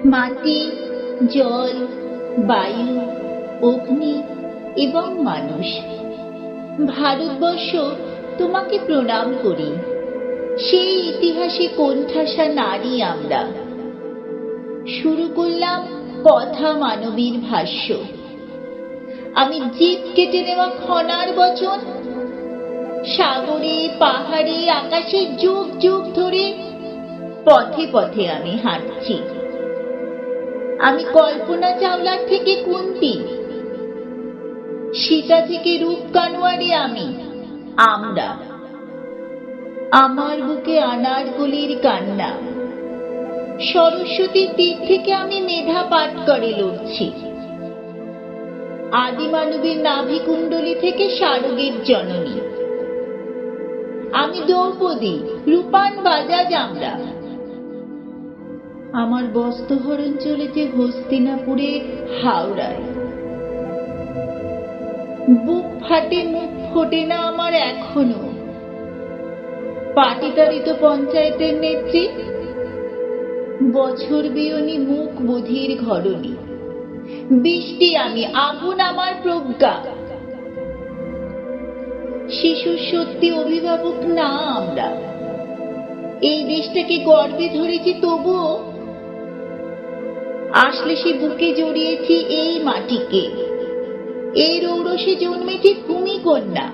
মাটি, জল, বায়ু, অগ্নি এবং মানুষ, ভারতবর্ষ তোমাকে প্রণাম করি। সেই ইতিহাসে কোণঠাসা নারী আমরা। শুরু করলাম কথা মানবীর ভাষ্য। আমি জিভ কেটে নেওয়া খনার বচন। সাগরে, পাহাড়ে, আকাশে যুগ যুগ ধরে পথে পথে আমি হাঁটছি। আমি কল্পনা চাওলার থেকে কুন্তী, সীতা থেকে রূপ কানোয়ারে আমি, আমরা। আমার বুকে আনারকলির কান্না। সরস্বতীর তীর থেকে আমি মেধা পাঠ করে লড়ছি। আদিমানবের নাভিকুণ্ডলী থেকে শারগের জননী। আমি দ্রৌপদী, রূপান বাজাজ আমরা। আমার বস্ত্রহরণ চলেছে হস্তিনাপুরে, হাওড়ায়। বুক ফাটে, মুখ ফোটে না আমার এখনো। পাটিতাড়িত পঞ্চায়েতের নেত্রী, বছর বিয়নী মুখ বধির ঘরণী। বৃষ্টি আমি, আগুন আমার প্রজ্ঞা। শিশুর সত্যি অভিভাবক না আমরা। এই দেশটাকে গর্বে ধরেছি, তবুও আসলে সে বুকে জড়িয়েছি এই মাটিকে। এই রৌরসে জন্মেছি ভূমিকন্যা।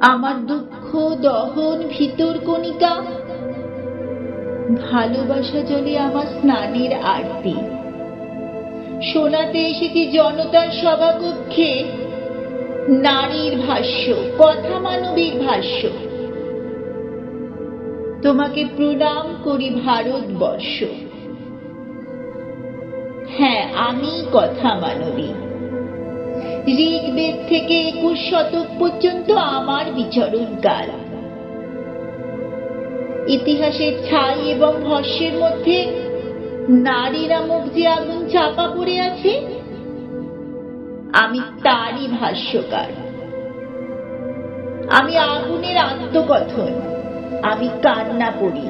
আমার দুঃখ, দহন, ভিতর কণিকা, ভালোবাসা জলে আমার স্নানের আরতি। শোনাতে এসেছি জনতার সভাকক্ষে নারীর ভাষ্য, কথা মানবীর ভাষ্য। তোমাকে প্রণাম করি ভারতবর্ষ। হ্যাঁ, আমি কথা মানবী। ঋগ্বেদ থেকে 21 শতক পর্যন্ত আমার বিচরণ কাল। ইতিহাসের ছাই এবং ভস্মের মধ্যে নারী নামক যে আগুন চাপা পড়ে আছে, আমি তারই ভাষ্যকার। আমি আগুনের আত্মকথন। আমি কান্না পড়ি,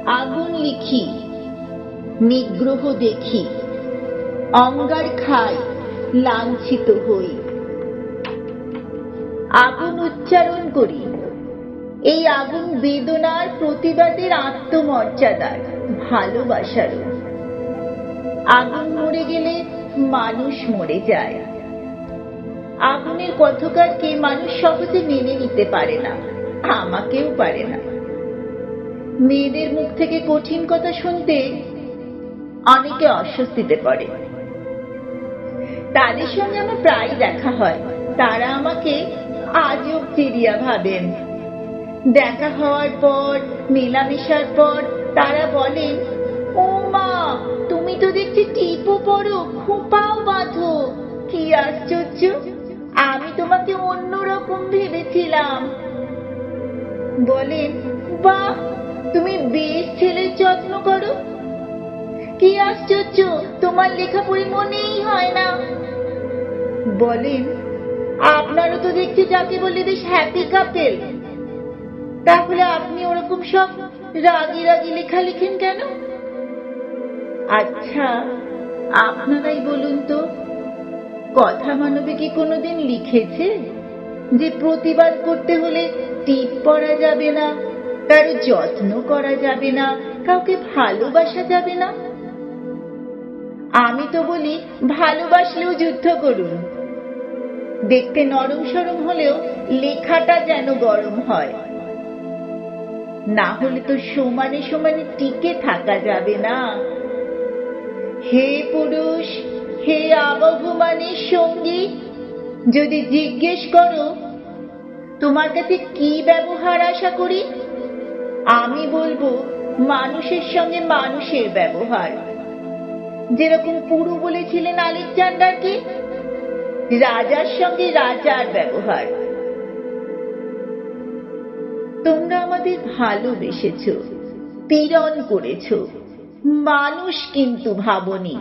আগুন লিখি, নিগ্রহ দেখি, অঙ্গার খাই, লাঞ্ছিত হই। আগুন উচ্চারণ করি। এই আগুন বেদনার, প্রতিবাদের, আত্মমর্যাদার, ভালোবাসারও। আগুন মরে গেলে মানুষ মরে যায়। আগুনের কথকারকে মানুষ সহজে মেনে নিতে পারে না, আমাকেও পারে না। মেয়েদের মুখ থেকে কঠিন কথা শুনতে অনেকে অস্বস্তিতে পড়ে। তাদের সঙ্গে আমার প্রায় দেখা হয়। তারা আমাকে আজব চিড়িয়া ভাবেন। দেখা হওয়ার পর, মেলামেশার পর তারা বলেন, ও মা, তুমি তো দেখছি টিপও পড়ো, খোঁপাও বাঁধো, কি আশ্চর্য! আমি তোমাকে অন্যরকম ভেবেছিলাম। বলেন, বাহ, তুমি বেশ ছেলের যত্ন করো। কি আশ্চর্য, তোমার লেখা পড়ে মনেই হয় না। বলেন, আপনারও তো দেখছি যাকে বলে বেশ হ্যাপি কাপেল। তাহলে আপনি ওরকম সব রাগি রাগি লেখা লিখেন কেন? আচ্ছা, আপনারাই বলুন তো, কথা মানবে কি কোনোদিন লিখেছে যে প্রতিবাদ করতে হলে টিপ পড়া যাবে না, কারো যত্ন করা যাবে না, কাউকে ভালোবাসা যাবে না? আমি তো বলি, ভালোবাসলেও যুদ্ধ করুন। দেখতে নরম সরম হলেও লেখাটা যেন গরম হয়, না হলে তো সমানে সমানে টিকে থাকা যাবে না। হে পুরুষ, হে আবহমানের সঙ্গী, যদি জিজ্ঞেস করো তোমার কাছে কি ব্যবহার আশা করি, আমি বলবো মানুষের সঙ্গে মানুষের ব্যবহার। যেরকম পুরু বলেছিলেন আলেকজান্ডারকে, রাজার সঙ্গে রাজার ব্যবহার। তোমরা আমাদের ভালোবেসেছ, পীড়ন করেছ, মানুষ কিন্তু ভাবনি।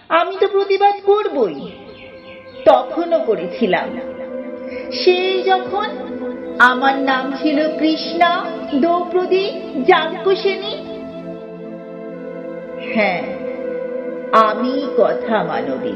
আমি তো প্রতিবাদ করবই, তখনও করেছিলাম। সেই যখন আমার নাম ছিল কৃষ্ণা, দ্রৌপদী, যাজ্ঞসেনী। হ্যাঁ, আমি কথা মানবী।